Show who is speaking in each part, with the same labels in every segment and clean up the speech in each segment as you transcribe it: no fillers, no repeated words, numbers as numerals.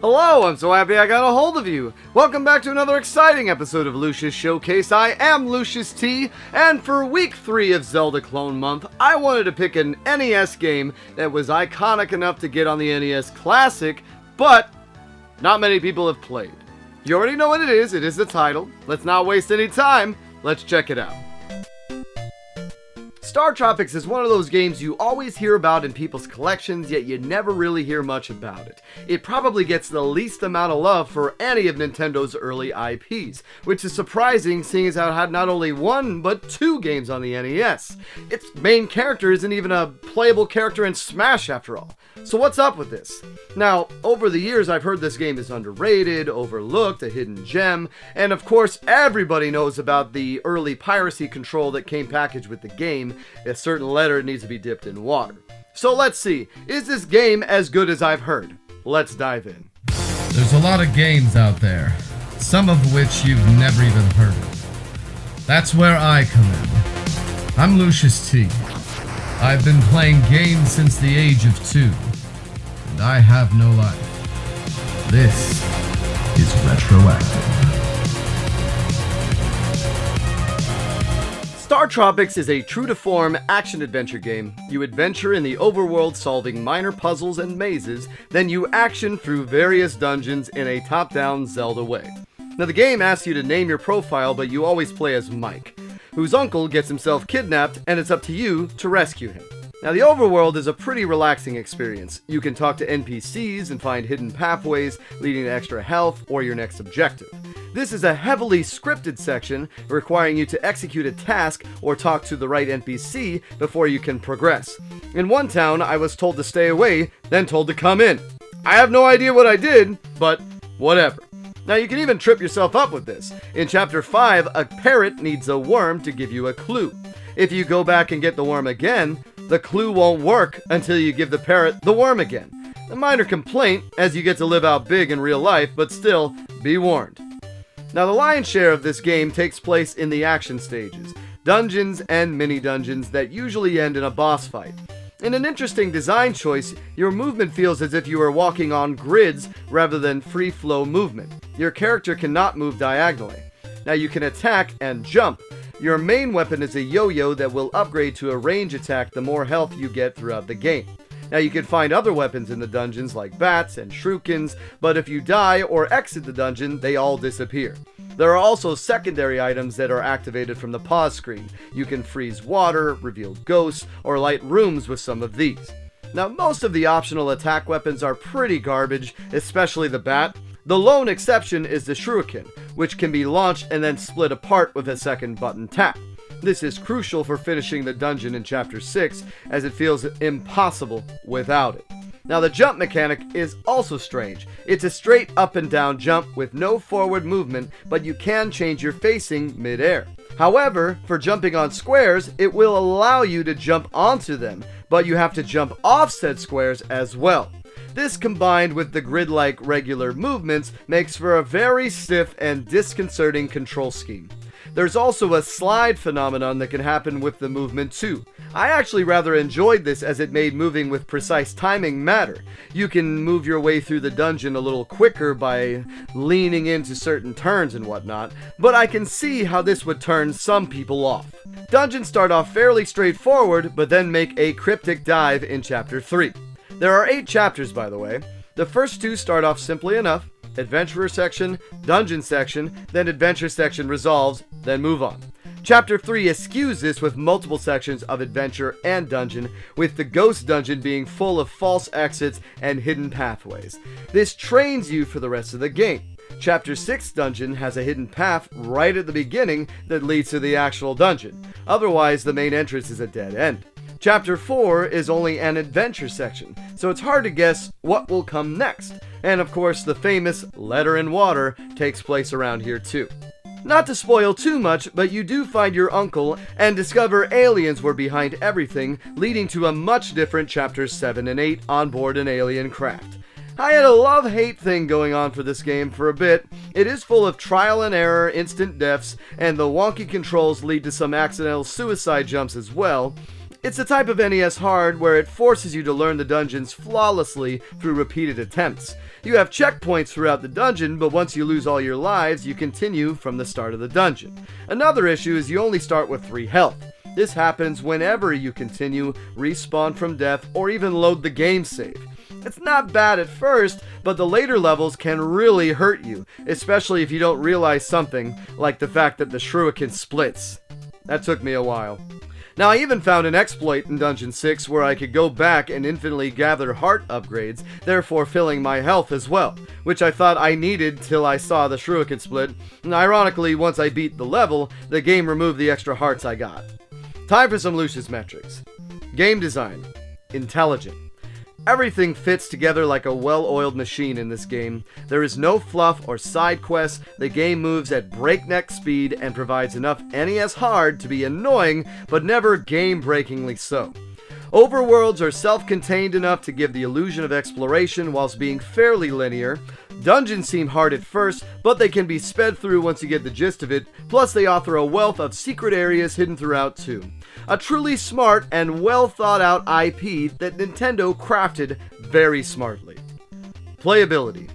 Speaker 1: Hello, I'm so happy I got a hold of you. Welcome back to another exciting episode of Lucious Showcase. I am Lucious T, and for week 3 of Zelda Clone Month, I wanted to pick an NES game that was iconic enough to get on the NES Classic, but not many people have played. You already know what it is the title. Let's not waste any time, let's check it out. StarTropics is one of those games you always hear about in people's collections, yet you never really hear much about it. It probably gets the least amount of love for any of Nintendo's early IPs, which is surprising seeing as how it had not only one, but 2 games on the NES. Its main character isn't even a playable character in Smash after all. So what's up with this? Now, over the years I've heard this game is underrated, overlooked, a hidden gem, and of course everybody knows about the early piracy control that came packaged with the game. A certain letter needs to be dipped in water. So let's see, is this game as good as I've heard? Let's dive in.
Speaker 2: There's a lot of games out there, some of which you've never even heard of. That's where I come in. I'm Lucious T. I've been playing games since the age of 2, and I have no life. This is retroactive.
Speaker 1: StarTropics is a true-to-form action-adventure game. You adventure in the overworld solving minor puzzles and mazes, then you action through various dungeons in a top-down Zelda way. Now the game asks you to name your profile, but you always play as Mike, whose uncle gets himself kidnapped, and it's up to you to rescue him. Now the overworld is a pretty relaxing experience. You can talk to NPCs and find hidden pathways leading to extra health or your next objective. This is a heavily scripted section requiring you to execute a task or talk to the right NPC before you can progress. In one town, I was told to stay away, then told to come in. I have no idea what I did, but whatever. Now you can even trip yourself up with this. In Chapter 5, a parrot needs a worm to give you a clue. If you go back and get the worm again, the clue won't work until you give the parrot the worm again. A minor complaint, as you get to live out big in real life, but still, be warned. Now the lion's share of this game takes place in the action stages, dungeons and mini-dungeons that usually end in a boss fight. In an interesting design choice, your movement feels as if you are walking on grids rather than free-flow movement. Your character cannot move diagonally. Now you can attack and jump. Your main weapon is a yo-yo that will upgrade to a range attack the more health you get throughout the game. Now you can find other weapons in the dungeons like bats and shurikens, but if you die or exit the dungeon, they all disappear. There are also secondary items that are activated from the pause screen. You can freeze water, reveal ghosts, or light rooms with some of these. Now most of the optional attack weapons are pretty garbage, especially the bat. The lone exception is the shuriken, which can be launched and then split apart with a second button tap. This is crucial for finishing the dungeon in Chapter 6, as it feels impossible without it. Now the jump mechanic is also strange. It's a straight up and down jump with no forward movement, but you can change your facing mid-air. However, for jumping on squares, it will allow you to jump onto them, but you have to jump off said squares as well. This combined with the grid-like regular movements makes for a very stiff and disconcerting control scheme. There's also a slide phenomenon that can happen with the movement too. I actually rather enjoyed this as it made moving with precise timing matter. You can move your way through the dungeon a little quicker by leaning into certain turns and whatnot, but I can see how this would turn some people off. Dungeons start off fairly straightforward, but then make a cryptic dive in Chapter 3. There are 8 chapters, by the way. The first 2 start off simply enough. Adventurer section, dungeon section, then adventure section resolves, then move on. Chapter 3 eschews this with multiple sections of adventure and dungeon, with the ghost dungeon being full of false exits and hidden pathways. This trains you for the rest of the game. Chapter 6 dungeon has a hidden path right at the beginning that leads to the actual dungeon. Otherwise, the main entrance is a dead end. Chapter 4 is only an adventure section, so it's hard to guess what will come next. And of course, the famous letter in water takes place around here too. Not to spoil too much, but you do find your uncle and discover aliens were behind everything, leading to a much different Chapters 7 and 8 on board an alien craft. I had a love-hate thing going on for this game for a bit. It is full of trial and error, instant deaths, and the wonky controls lead to some accidental suicide jumps as well. It's the type of NES hard where it forces you to learn the dungeons flawlessly through repeated attempts. You have checkpoints throughout the dungeon, but once you lose all your lives, you continue from the start of the dungeon. Another issue is you only start with 3 health. This happens whenever you continue, respawn from death, or even load the game save. It's not bad at first, but the later levels can really hurt you, especially if you don't realize something, like the fact that the shuriken splits. That took me a while. Now, I even found an exploit in Dungeon 6 where I could go back and infinitely gather heart upgrades, therefore filling my health as well, which I thought I needed till I saw the shuriken split, and ironically, once I beat the level, the game removed the extra hearts I got. Time for some Lucious metrics. Game design. Intelligent. Everything fits together like a well-oiled machine in this game. There is no fluff or side quests, the game moves at breakneck speed and provides enough NES hard to be annoying, but never game-breakingly so. Overworlds are self-contained enough to give the illusion of exploration whilst being fairly linear. Dungeons seem hard at first, but they can be sped through once you get the gist of it, plus they offer a wealth of secret areas hidden throughout too. A truly smart and well thought out IP that Nintendo crafted very smartly. Playability.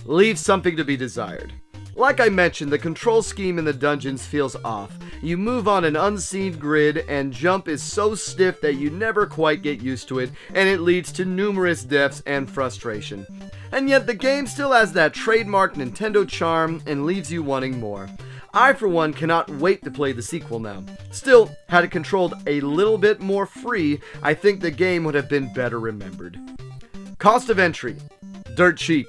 Speaker 1: Leaves something to be desired. Like I mentioned, the control scheme in the dungeons feels off. You move on an unseen grid and jump is so stiff that you never quite get used to it, and it leads to numerous deaths and frustration. And yet the game still has that trademark Nintendo charm and leaves you wanting more. I, for one, cannot wait to play the sequel now. Still, had it controlled a little bit more free, I think the game would have been better remembered. Cost of entry. Dirt cheap.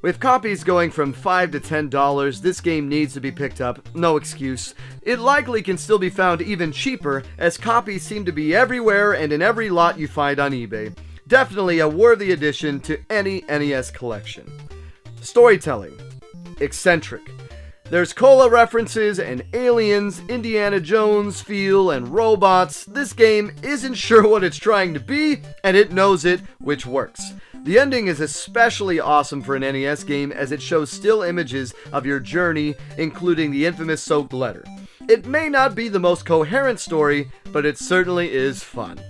Speaker 1: With copies going from $5 to $10, this game needs to be picked up, no excuse. It likely can still be found even cheaper, as copies seem to be everywhere and in every lot you find on eBay. Definitely a worthy addition to any NES collection. Storytelling. Eccentric. There's cola references and aliens, Indiana Jones feel, and robots. This game isn't sure what it's trying to be, and it knows it, which works. The ending is especially awesome for an NES game as it shows still images of your journey, including the infamous soaked letter. It may not be the most coherent story, but it certainly is fun.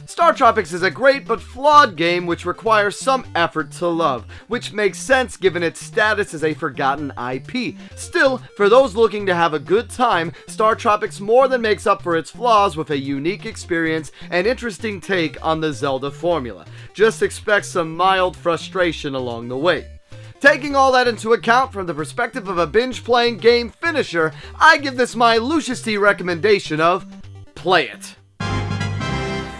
Speaker 1: StarTropics is a great but flawed game which requires some effort to love, which makes sense given its status as a forgotten IP. Still, for those looking to have a good time, StarTropics more than makes up for its flaws with a unique experience and interesting take on the Zelda formula. Just expect some mild frustration along the way. Taking all that into account from the perspective of a binge-playing game finisher, I give this my Lucious T recommendation of play it.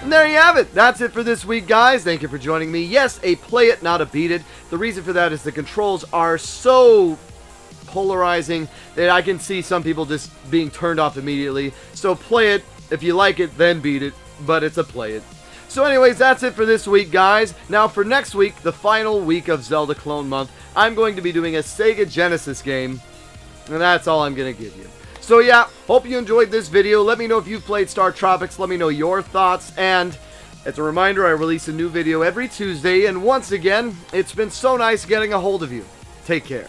Speaker 1: And there you have it. That's it for this week, guys. Thank you for joining me. Yes, a play it, not a beat it. The reason for that is the controls are so polarizing that I can see some people just being turned off immediately. So play it. If you like it, then beat it. But it's a play it. So anyways, that's it for this week, guys. Now for next week, the final week of Zelda Clone Month, I'm going to be doing a Sega Genesis game. And that's all I'm going to give you. So yeah, hope you enjoyed this video. Let me know if you've played StarTropics. Let me know your thoughts. And as a reminder, I release a new video every Tuesday. And once again, it's been so nice getting a hold of you. Take care.